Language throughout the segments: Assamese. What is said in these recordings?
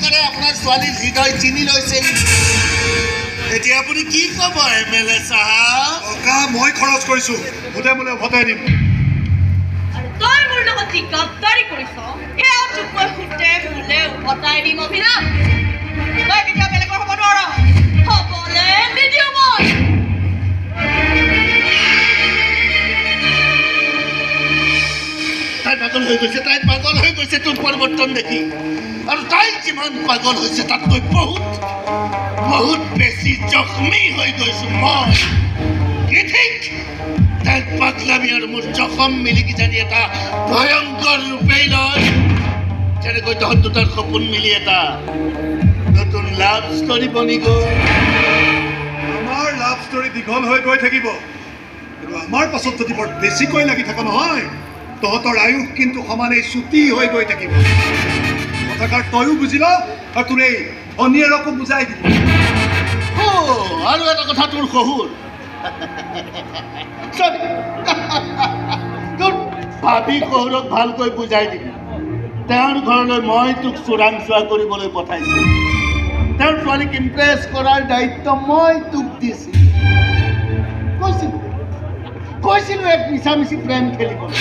চৰকাৰে আপোনাৰ ছোৱালীৰ হৃদয় চিনি লৈছে। এতিয়া আপুনি কি ক'ব MLA চাহাব? টকা মই খৰচ কৰিছোঁ, ভোটে বোলে উভতাই দিম। আৰু তই মোৰ লগত যি গাদ্দাৰী কৰিছ সেয়া তোক মই ভোটে বোলে উভতাই দিম। অভিনাভ, তই কেতিয়া বেলেগৰ হ'ব নোৱাৰ, হ'বলে নিদিওঁ মই। তাই পাগল হৈ গৈছে তোৰ পৰিৱৰ্তন দেখি। আৰু তাই যিমান পাগল হৈছে তাতকৈ বহুত বেছি জখমী হৈ গৈছো মই। কি ঠিক তাইৰ পাগলামি আৰু মোৰ জখম মিলি কিজানি এটা ভয়ংকৰ ৰূপেই লয়। যেনেকৈ তহঁত দুটাৰ সপোন মিলি এটা নতুন লাভ ষ্টৰী বনি গ'ল। আমাৰ লাভ ষ্টৰী দীঘল হৈ গৈ থাকিব, কিন্তু আমাৰ পাছত যদি বৰ বেছিকৈ লাগি থকা নহয়, তহঁতৰ আয়ুস কিন্তু সমানেই চুটি হৈ গৈ থাকিব। কথাষাৰ তয়ো বুজিল আৰু তোৰ এই ভনীয়েৰকো বুজাই দিবি। আৰু এটা কথা তোৰ শহুৰ তোৰ ভাবি শহুৰক ভালকৈ বুজাই দিবি। তেওঁৰ ঘৰলৈ মই তোক চোৰাংচোৱা কৰিবলৈ পঠাইছোঁ। তেওঁৰ ছোৱালীক ইমপ্ৰেছ কৰাৰ দায়িত্ব মই তোক দিছিলোঁ। কৈছিলোঁ এক মিছামিছি প্ৰেম খেলিবলৈ,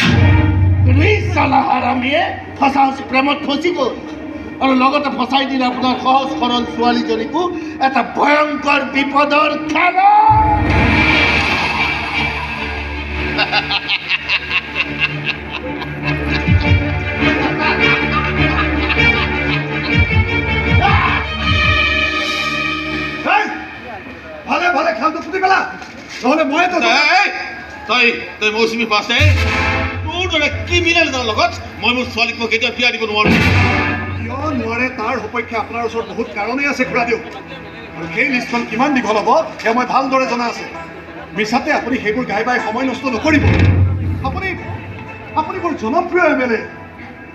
কিন্তু এই চালা হাৰামীয়ে সঁচা প্ৰেমত ফচি গ'ল আৰু লগতে ফচাই দিলে আপোনাৰ সহজ সৰল ছোৱালীজনীকো এটা ভয়ংকৰ বিপদৰ খেলা। ভালে ভালে খেলটো ফুটি পেলা, নহ'লে মই তই মৌচুমী পাছে তোৰ দৰে ক্ৰিমিনেলৰ লগত মই মোৰ ছোৱালীক মই কেতিয়াও বিয়া দিব নোৱাৰোঁ। কিয় নোৱাৰে তাৰ সপক্ষে আপোনাৰ ওচৰত বহুত কাৰণেই আছে খুৰাদেউ, আৰু সেই লিষ্টখন কিমান দীঘল হ'ব সেয়া মই ভালদৰে জনা আছে। মিছাতে আপুনি সেইবোৰ গাই বাই সময় নষ্ট নকৰিব। আপুনি বৰ জনপ্ৰিয় MLA,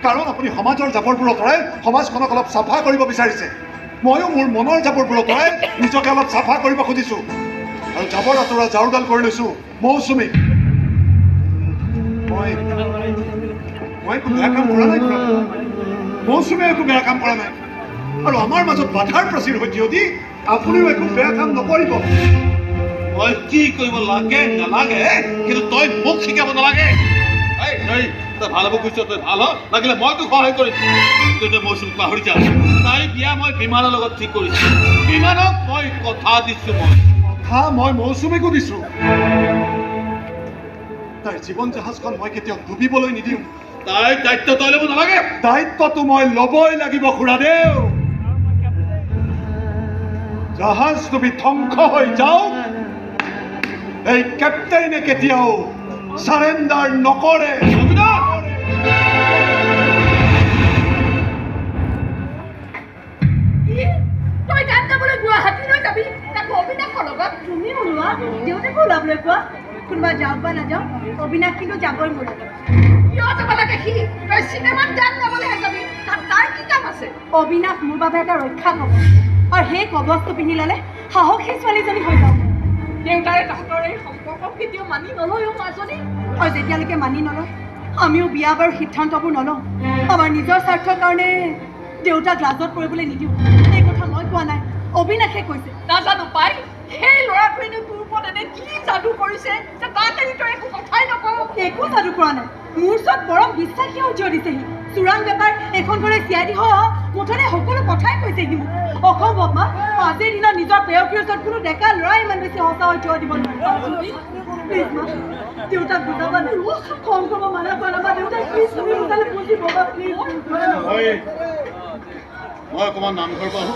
কাৰণ আপুনি সমাজৰ জাবৰবোৰ আঁতৰাই সমাজখনক অলপ চাফা কৰিব বিচাৰিছে। ময়ো মোৰ মনৰ জাবৰবোৰ আঁতৰাই নিজকে অলপ চাফা কৰিব খুজিছোঁ, আৰু জাবৰ আঁতৰা ঝাৰুডাল কৰি লৈছোঁ মৌচুমী। মই একো বেয়া কাম কৰা নাই খুৰাদেউ, মৌচুমীয়ে একো বেয়া কাম কৰা নাই, আৰু আমাৰ মাজত বাধাৰ প্ৰাচীৰ হৈ থিয় দি আপুনিও একো বেয়া কাম নকৰিব। মই কি কৰিব লাগে নালাগে কিন্তু তই মোক শিকাব নালাগে। তই ভাল হ'ব কৈছ, তই ভাল হ, লাগিলে মই তোক সহায় কৰিম। তই মৌচুমীক পাহৰি যা। তাই বিয়া মই বিমানৰ লগত ঠিক কৰিছোঁ। বিমানক মই কথা দিছোঁ। মই মৌচুমীকো দিছোঁ। তাইৰ জীৱন জাহাজখন মই কেতিয়াও ডুবিবলৈ নিদিওঁ। তাই দায়িত্ব তই ল'ব নালাগে। দায়িত্বটো মই ল'বই লাগিব খুৰাদেউ। জাহাজ ডুবি ধ্বংস হৈ যাওক, এই কেপ্টেইনে কেতিয়াও চাৰেণ্ডাৰ নকৰে। তই গান গাবলৈ গুৱাহাটীলৈ যাবি, তাকো অবিনাশৰ লগত। তুমি ওলোৱা, দেউতাকো ওলাবলৈ কোৱা। কোনোবা যাওক বা নাযাওক, অবিনাশ কিন্তু যাবই মোৰ লগত। কিয় যাব লাগে সি? তই চিনেমাত গান গাবলৈহে যাবি, তাত তাৰ কি কাম আছে? অবিনাশ মোৰ বাবে এটা ৰক্ষা কবচ, আৰু সেই কবচটো পিন্ধি ল'লে সাহসী ছোৱালীজনী হৈ যাওক। দেউতাৰে তাহাঁতৰ এই সম্পৰ্ক কেতিয়াও মানি নলয়ো মাজনী। আৰু যেতিয়ালৈকে মানি নলয় আমিও বিয়া বাৰু সিদ্ধান্তবোৰ নলওঁ। আমাৰ নিজৰ স্বাৰ্থৰ কাৰণে দেউতাক লাজত পৰিবলৈ নিদিওঁ। এই কথা মই কোৱা নাই, অবিনাশে কৈছে। নাজানো পাই, সেই ল'ৰাটোৱেনো তোৰ ওপৰত এনে কি যাদু কৰিছে যে তাত এৰি তই একো কথাই নকওঁ। একো যাদু কৰা নাই, মোৰ ওচৰত পৰম বিশ্বাসী হৈ থিয় দিছেহি। চোৰাং বেপাৰ এখন ঘৰে চিআইডি মুঠতে সকলো কথাই কৈছেহি মোক। অসম্ভৱ মা, আজিৰ দিনত নিজৰ প্ৰেয়সীৰ ওচৰত কোনো ডেকা ল'ৰাই ইমান বেছি সঁচা হৈ থিয় দিব নোৱাৰে। প্লিজ মা, দেউতাক বুজাবা নাই, খং ক'ব মানা কৰাবা। দেউতাক প্লিজ তুমি বুজালে বুজিব বা প্লিজ। মই অকণমান নামঘৰ পাওঁ,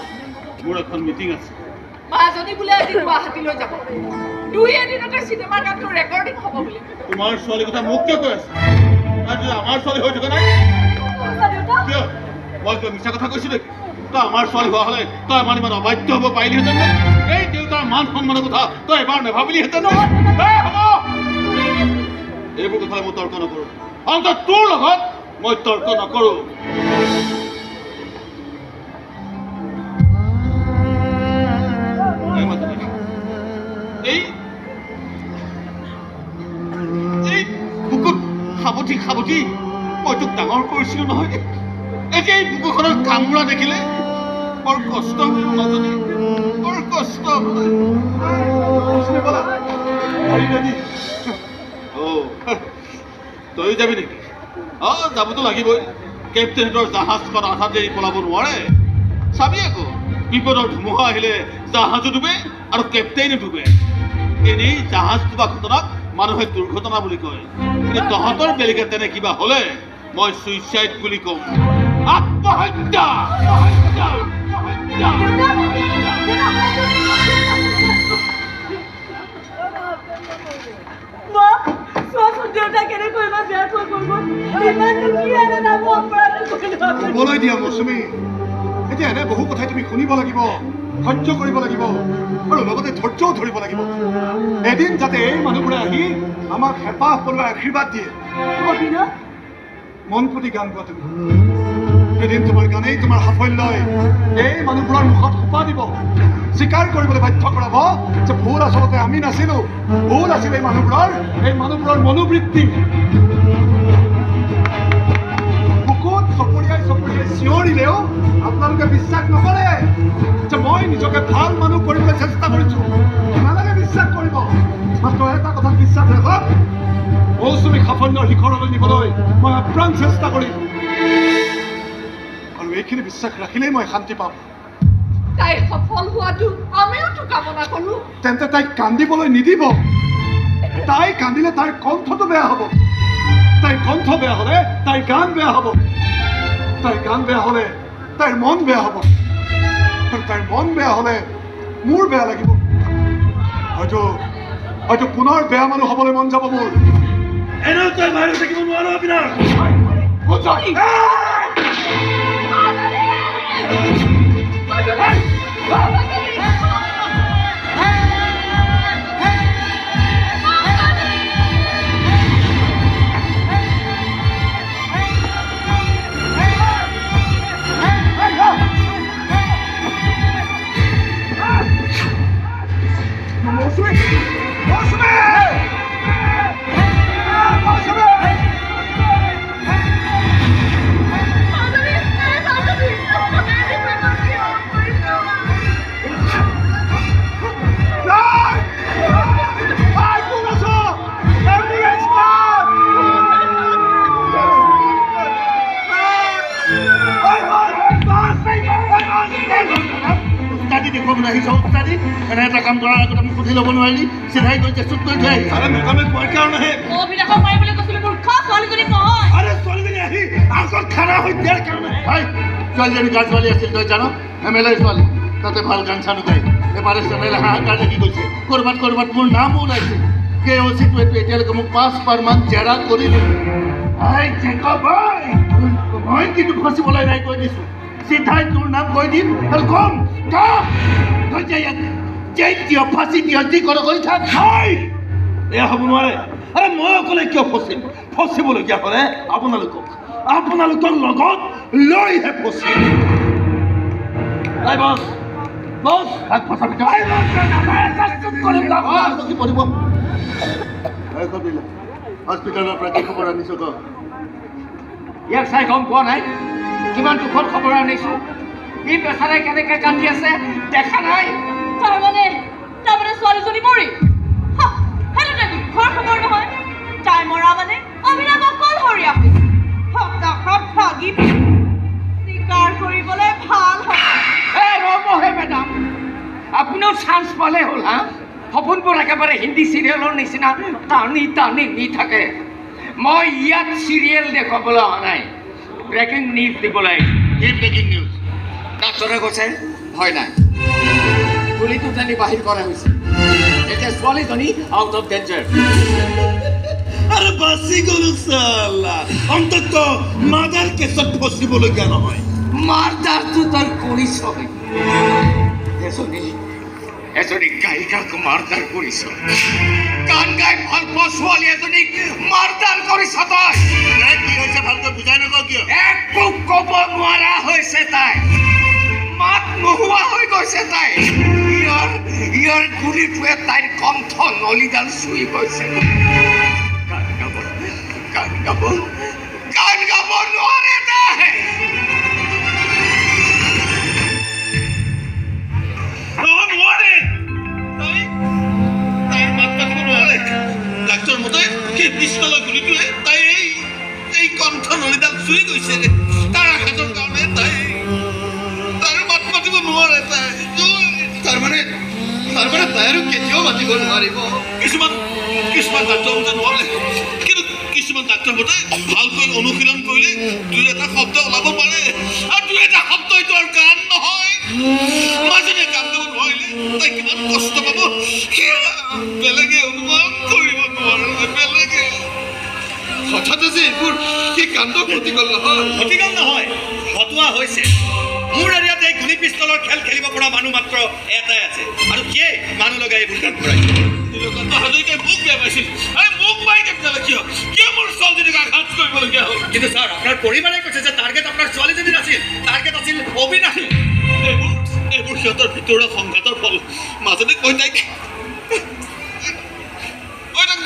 মোৰ এখন মিটিং আছে। মাজনী বোলে আজি গুৱাহাটীলৈ যাব, দুই এদিনতে চিনেমাৰ গানটো ৰেকৰ্ডিং হ'ব বোলে। তোমাৰ ছোৱালীৰ কথা মোক কিয় কৈ আছে? আমাৰ ছোৱালী হৈ থকা নাই কিয়? মই কিয় মিছা কথা কৈছোঁ নেকি? তই আমাৰ ছোৱালী হোৱা হ'লে তই আমাৰ ইমান অবাধ্য হ'ব পাৰিলিহেঁতেন। এই দেউতাৰ মান সন্মানৰ কথা তই এবাৰ নাভাবিলিহেঁতেন। এইবোৰ কথালৈ মই তৰ্ক নকৰোঁ, অন্তত তোৰ লগত মই তৰ্ক নকৰোঁ। এই বুকুত সাৱটি সাৱটি মই তোক ডাঙৰ কৰিছিলোঁ নহয়। এতিয়া এই বুকুখনত কামোৰা দেখিলে বৰ কষ্ট মোৰ মাজনী, বৰ কষ্ট। বলা গাড়ী ৰেডি। তই যাবি নেকি? যাবতো লাগিবই। কেপ্টেইনৰ জাহাজখন আধা দেৰি পলাব নোৱাৰে। চাবি আকৌ বিপদৰ ধুমুহা আহিলে জাহাজো ডুবে আৰু কেপ্টেইনো ডুবে। এনেই জাহাজ ডুবা ঘটনাক মানুহে দুৰ্ঘটনা বুলি কয়, কিন্তু তহঁতৰ বেলেগে তেনে কিবা হলে মই চুইচাইড বুলি কম। আত্মহত্যা। ক'বলৈ দিয়া মৌচুমী, এতিয়া এনে বহু কথাই তুমি শুনিব লাগিব, সহ্য কৰিব লাগিব আৰু লগতে ধৈৰ্যও ধৰিব লাগিব। এদিন যাতে এই মানুহবোৰে আহি আমাক হেঁপাহ পলোৱাই আশীৰ্বাদ দিয়ে। মন পুতি গান গোৱা তুমি। এদিন তোমাৰ গানেই তোমাৰ সাফল্যই এই মানুহবোৰৰ মুখত সোপা দিব, স্বীকাৰ কৰিবলৈ বাধ্য কৰাব যে ভুল আচলতে আমি নাছিলো, ভুল আছিল এই মানুহবোৰৰ মনোবৃত্তি। বুকুত চপৰিয়াই চিঞৰিলেও আপোনালোকে বিশ্বাস নকৰে যে মই নিজকে ভাল মানুহ কৰিবলৈ চেষ্টা কৰিছো। নালাগে বিশ্বাস কৰিব, মাত্ৰ এটা কথাত বিশ্বাস ৰাখক, মৌচুমীক সাফল্যৰ শিখৰলৈ নিবলৈ মই আপ্ৰাণ চেষ্টা কৰিম আৰু এইখিনি বিশ্বাস ৰাখিলেই মই শান্তি পাম। তাই সফল হোৱাটো আমিওতো কামনা কৰো। তেন্তে তাইক কান্দিবলৈ নিদিব। তাই কান্দিলে তাইৰ কণ্ঠটো বেয়া হ'ব, তাইৰ কণ্ঠ বেয়া হ'লে তাইৰ গান বেয়া হ'ব, তাইৰ গান বেয়া হ'লে তাইৰ মন বেয়া হ'ব, আৰু তাইৰ মন বেয়া হ'লে মোৰ বেয়া লাগিব। হয়তো পুনৰ বেয়া মানুহ হ'বলৈ মন যাব মোৰ। এনেও তই বাহিৰত থাকিব নোৱাৰ অবিনাশ। এনে এটা কাম কৰাৰ আগত আমি সুধি ল'ব নোৱাৰিলি, চিধাই গৈ কেঁচুত কৰি থৈ আহিছ। আমি কোৱাৰ কাৰণেহে ছোৱালীজনী আহি আগত খানা হৈ দিয়াৰ কাৰণে। ছোৱালীজনী গান ছোৱালী আছিল, তই জান, MLA ছোৱালী, তাতে ভাল গান চানো গাই। এবাৰে চেনেলে হাহাকাৰ লাগি গৈছে, ক'ৰবাত মোৰ নামো ওলাইছে। KOC-টোৱে এতিয়ালৈকে মোক 5 বাৰমান জেৰা কৰিলে। মই কিন্তু ফচিবলৈ নাই কৈ দিছো, চিধাই তোৰ নাম কৈ দিম আৰু কম তই জেইল দিয়, ফাঁচি দিয়, যি কৰ কৰি থাক। এয়া হ'ব নোৱাৰে। মই অকলে কিয় ফচিবলগীয়া হ'লে আপোনালোকৰ লগত লৈহে ফচিম। হস্পিটেলৰ পৰা কি খবৰ আনিছ ক? ইয়াক চাই গম পোৱা নাই কিমান দুখৰ খবৰ আনিছো। ই বেচাৰে কেনেকে কান্দি আছে দেখা নাই? তাৰমানে ছোৱালীজনী মৰি সেইটো দুখৰ খবৰ নহয়। তাই মৰা মানে অবিনাশ অকলশৰীয়া হৈছে। সপ্তাহত ভাগি স্বীকাৰ কৰিবলৈ ভাল হ'ব। ৰ'বহে মেডাম, আপুনিও চান্স পালে হ'ল। সপোনবোৰ একেবাৰে হিন্দী চিৰিয়েলৰ নিচিনা টানি নি থাকে। মই ইয়াত চিৰিয়েল দেখুৱাবলৈ অহা নাই, ব্ৰেকিং নিউজ দিবলৈ আহিছোঁ। Breaking news. ডাক্তৰে কৈছে ভয় নাই, গুলীটো জানি বাহিৰ কৰা হৈছে। এতিয়া ছোৱালীজনী আউট অফ ডেঞ্জাৰ। আৰে বাসি গলো সালা, অন্তত মাদাৰ কেসত ফসিবলগীয়া নহয়। মাৰ্ডাৰটো তই কৰিছ। এজনী গায়িকাক মাৰ্ডাৰ কৰিছ। গান গাই ভাল পোৱা ছোৱালী এজনীক মাৰ্ডাৰ কৰিছ তই। কি হৈছে ভালকৈ বুজাই নকওঁ কিয়? একো ক'ব নোৱাৰা হৈছে তাই, মাত নোহোৱা হৈ গৈছে তাই। ইয়াৰ গুলিটোৱে তাইৰ কণ্ঠ নলীডাল চুই গৈছে। গান গাব নোৱাৰে তাই। মাতিব নোৱাৰিব। কিছুমান ডাক্তৰ মতে নোৱাৰে, কিন্তু কিছুমান ডাক্তৰ মতে ভালকৈ অনুশীলন কৰিলে দুই এটা শব্দ ওলাব পাৰে, আৰু দুই এটা শব্দ এইটো আৰু গান নহয়। মাজনীয়ে গান গাব নোৱাৰিলে তাই কিমান কষ্ট পাব সেয়া বেলেগে অনুমান কৰিব নোৱাৰে। বেলেগে হঠাতে যে এইবোৰ কি কাণ্ড ঘটি গ'ল নহয়। ঘটিগল নহয়, ঘটোৱা হৈছে। মোৰ এৰিয়াত এই গুলি পিষ্টলৰ খেল খেলিব পৰা মানুহ মাত্ৰ এটাই আছে, আৰু সিয়ে মানুহ লগাই এইবোৰ কাম কৰাইছে। নীলকান্ত হাজৰিকাই মোক বেয়া পাইছিল, আৰু মোক পাই কেতিয়ালে কিয় মোৰ ছোৱালীজনীক আঘাত কৰিবলগীয়া হ'ল? কিন্তু ছাৰ, আপোনাৰ পৰিবাৰে কৈছে যে টাৰ্গেট আপোনাৰ ছোৱালীজনী নাছিল, টাৰ্গেট আছিল অবিনাশী। এইবোৰ সিহঁতৰ ভিতৰুৱা সংঘাতৰ ফল। মাজতে কৈ তাইক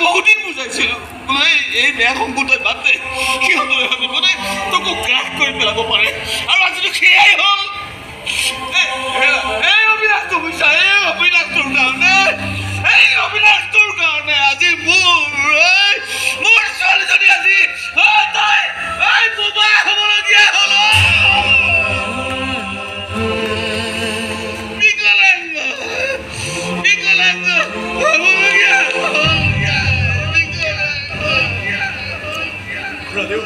বহুদিন বুজাইছিলো, বোলে এই বেয়া সম্পূৰ্ণ বাদ দে, সিহঁতৰে বিপদে তোকো গ্ৰাস কৰি পেলাব পাৰে, আৰু আজিতো সেয়াই হ'ল। এই অবিনাশটো বুজিছা, এই অবিনাশটোৰ কাৰণে আজি মোৰ ছোৱালীজনী আজি তাই বোবা হ'বলগীয়া হ'ল। বিকলাংগ হ'বলগীয়া হ'ল। ৰাধেও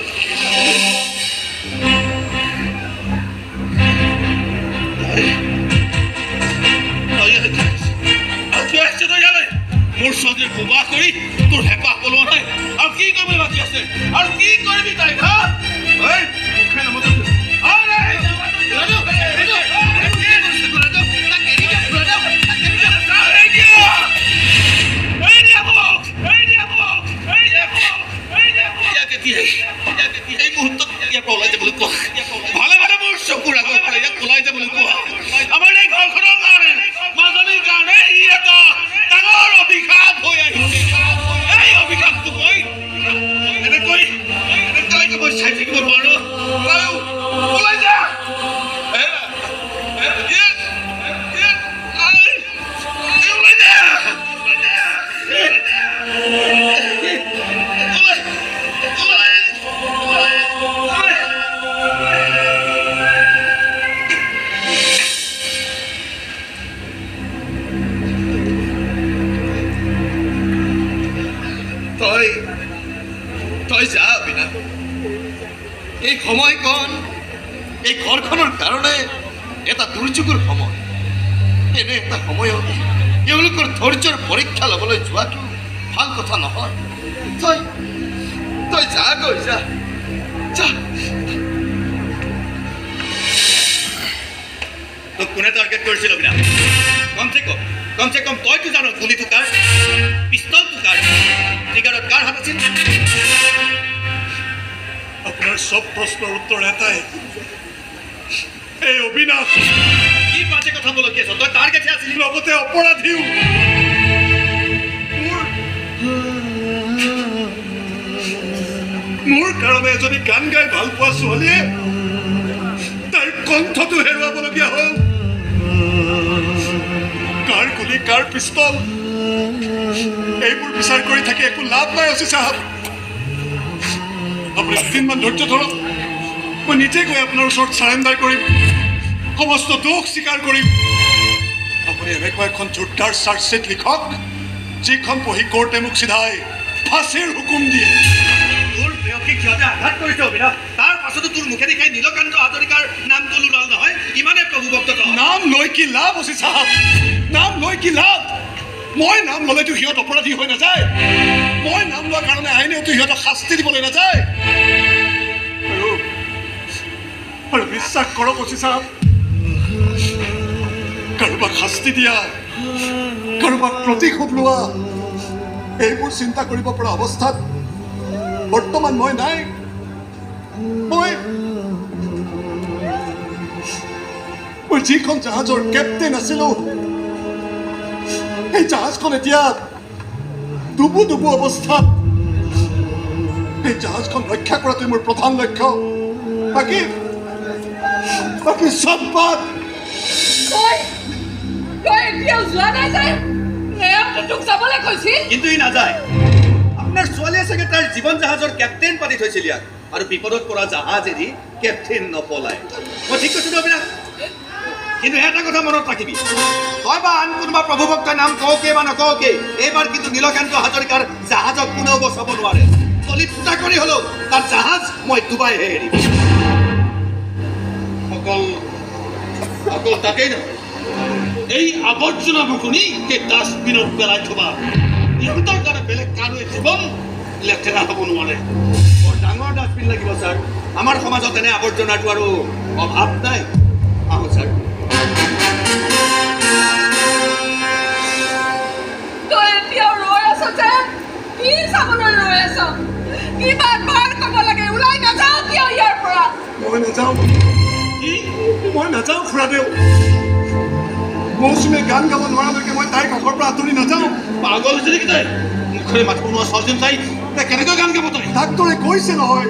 মোৰ ছোৱালীৰ বোবা কৰি তোৰ হেঁপাহ পলোৱা নাই, আৰু কি কৰিবলৈ বাকী আছে? আৰু কি কৰিবি তাই? এই মুহূৰ্তত ইয়াৰ পৰা ওলাই যাবলৈ কোৱা, ভালে ভালে মোৰ চকুৰ আগৰ পৰা ইয়াক ওলাই যাবলৈ কোৱা। আমাৰ এই ঘৰখনৰ কাৰণে, মাজনীৰ কাৰণে ই এটা ডাঙৰ অভিশাপ হৈ আহিছে। এই অভিশাপটো এনেকৈ মই চাই থাকিব নোৱাৰো। ওলাই যা, তই যা অবিনাশ। এই সময়কণ এই ঘৰখনৰ কাৰণে এটা দুৰ্যোগৰ সময়। এনে এটা সময়ত এওঁলোকৰ ধৈৰ্যৰ পৰীক্ষা ল'বলৈ যোৱাটো ভাল কথা নহয়। তই যা গৈ যা। তোক কোনে টাৰ্গেট কৰিছিল অবিনাশ? কমচে কম তইতো জানো গুলিটো কাৰ, পিষ্টলটো কাৰ, ট্ৰিগাৰত কাৰ হাত আছিল? আপোনাৰ চব প্ৰশ্নৰ উত্তৰ এটাই, এই অবিনাশ। কি বাজে কথা বলকি আছ? তই টাৰ্গেটহে আছিলি, লগতে অপৰাধীও। মোৰ কাৰণে এজনী গান গাই ভাল পোৱা ছোৱালীয়ে তাইৰ কণ্ঠটো হেৰুৱাবলগীয়া হ'ল। কাৰ গুলি, কাৰ পিষ্টল, এইবোৰ বিচাৰ কৰি থাকি একো লাভ নাই। অচি চাহাব, আপুনি দুদিনমান ধৈৰ্য ধৰক। মই নিজে গৈ আপোনাৰ ওচৰত চাৰেণ্ডাৰ কৰিম, সমস্ত দোষ স্বীকাৰ কৰিম। আপুনি এনেকুৱা এখন জোৰদাৰ চাৰ্জশ্বিট লিখক, যিখন পঢ়ি কোৰ্টে মোক চিধাই ফাঁচীৰ হুকুম দিয়ে। তোৰ প্ৰেয়সীক সিহঁতে আঘাত কৰিছে অবিনাশ, তাৰ পাছতো তোৰ মুখে দেখাই নীলকান্ত হাজৰিকাৰ নামটো লোৰাল নহয়। ইমানে প্ৰভুভক্ত তই। নাম লৈ কি লাভ অচি চাহাব? নাম লৈ কি লাভ? মই নাম ল'লেতো সিহঁত অপৰাধী হৈ নাযায়। মই নাম লোৱাৰ কাৰণে আইনেওতো সিহঁতক শাস্তি দিবলৈ নাযায়। আৰু বিশ্বাস কৰক অচি চাহাব, কাৰোবাক শাস্তি দিয়া, কাৰোবাক প্ৰতিশোধ লোৱা, এইবোৰ চিন্তা কৰিব পৰা অৱস্থাত বৰ্তমান মই নাই। মই যিখন জাহাজৰ কেপ্টেইন আছিলো, এই জাহাজখন এতিয়া ডুবু অৱস্থাত। এই জাহাজখন ৰক্ষা কৰাটোৱে মোৰ প্ৰধান লক্ষ্য। বাকী চব বাদ। তই এতিয়াও যোৱা নাই যায়? তোক যাবলৈ কৈছিল, কিন্তু ই নাযায়। আপোনাৰ ছোৱালীয়ে চাগে তাৰ জীৱন জাহাজৰ কেপ্টেইন পাতি থৈছিল ইয়াক, আৰু বিপদত পৰা জাহাজ এৰি কেপ্টেইন নপলায়। মই ঠিক কৈছো অবিনাশ? কিন্তু এটা কথা মনত ৰাখিবি তই বা আন কোনোবা প্ৰভু ভক্তৰ নাম কওঁকে বা নকওঁকে এইবাৰ কিন্তু নীলকান্ত হাজৰিকাৰ জাহাজক কোনেও বচাব নোৱাৰে তলি ফুটা কৰি হ'লেও তাৰ জাহাজ মই ডুবাইহে এৰিম অকল তাকেই নহয় এই আৱৰ্জনাবোৰ শুনি সেই ডাষ্টবিনত পেলাই থবা ইহঁতৰ কাৰণে বেলেগ কাৰোৱে জীৱন লেতেৰা হ'ব নোৱাৰে বৰ ডাঙৰ ডাষ্টবিন লাগিব ছাৰ আমাৰ সমাজত এনে আৱৰ্জনাটো আৰু অভাৱ নাই আহোঁ ছাৰ তই এতিয়াও ৰৈ আছ যে কি চাবলৈ ৰৈ আছ কিবা বাৰ ক'ব লাগে ওলাই নাযাওঁ কিয় ইয়াৰ পৰা মই নাযাওঁ খুৰাদেউ মৌচুমীয়ে গান গাব নোৱাৰালৈকে মই তাইৰ কাষৰ পৰা আঁতৰি নাযাওঁ পাগল হৈছে নেকি তাই মুখেৰে মাতিব নোৱাৰা ছোৱালীজনী তাই কেনেকৈ গান গাব তাই ডাক্তৰে কৈছে নহয়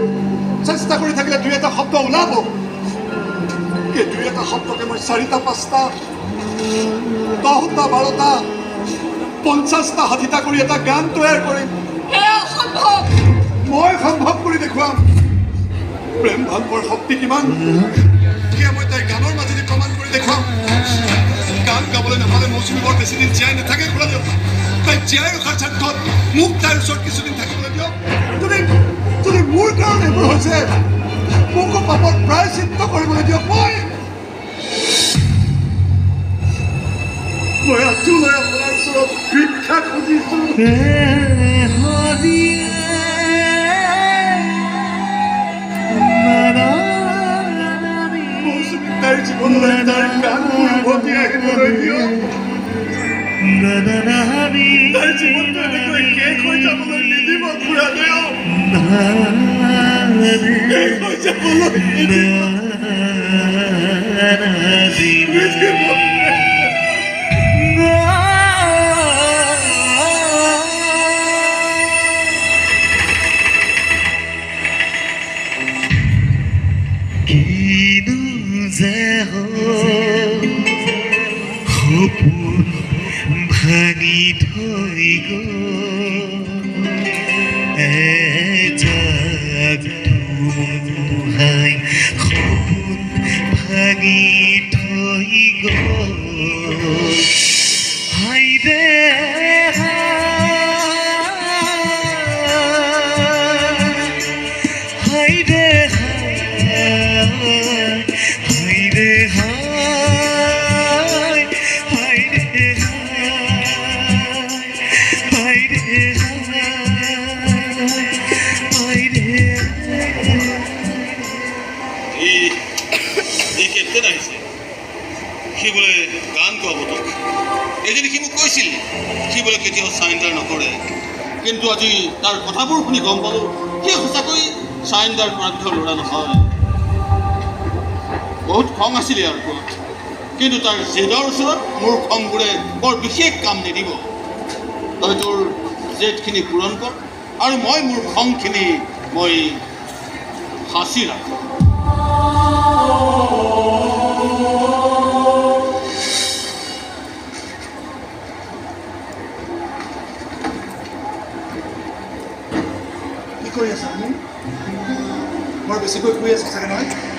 চেষ্টা কৰি থাকিলে দুই এটা শব্দ ওলাব এই দুই এটা শব্দকে মই 4টা 5টা 10টা 12টা 50টা 60টা কৰি এটা গান তৈয়াৰ কৰিম সেয়া অসম্ভৱ মই সম্ভৱ কৰি দেখুৱাম প্ৰেম ভালপোৱাৰ শক্তি কিমান সেয়া মই তাইৰ গানৰ মাজেদি প্ৰমাণ কৰি দেখুৱাম গান গাবলৈ নাপালে মৌচুমী বৰ বেছিদিন জীয়াই নাথাকে খুৰাদেউ তাই জীয়াই ৰখাৰ স্বাৰ্থত মোক তাইৰ ওচৰত কিছুদিন থাকিবলৈ দিয়ক যদি মোৰ কাৰণে এইবোৰ হৈছে মোকো পাপত প্ৰায়চিত্ত কৰিবলৈ দিয়ক মই আঁচুলৈ আপোনাৰ ওচৰত ভিক্ষা খুজিছোঁ মৌচুমী তাইৰ জীৱনলৈ তাইৰ গানবোৰ উভতি আহিবলৈ দিয়ক তাইৰ জীৱনটো এনেকৈ শেষ হৈ যাবলৈ নিদিব খুৰাদেউ শেষ হৈ যাবলৈ নিদিব সপোন ভাঙি থৈ গৈ সপোন ভাঙি থৈ গৈ হাইদে হাইদে হাইদে সি বোলে গান গাব তোক এজনী সি মোক কৈছিল সি বোলে কেতিয়াও চাৰেণ্ডাৰ নকৰে কিন্তু আজি তাৰ কথাবোৰ শুনি গম পালোঁ সি সঁচাকৈ চাৰেণ্ডাৰ কৰাৰ ভিতৰত ল'ৰা নহয় বহুত খং আছিলে ইয়াৰ ওপৰত কিন্তু তাৰ জেদৰ ওচৰত মোৰ খংবোৰে বৰ বিশেষ কাম নিদিব তই তোৰ জেদখিনি পূৰণ কৰ আৰু মই মোৰ খংখিনি মই সাঁচি ৰাখোঁ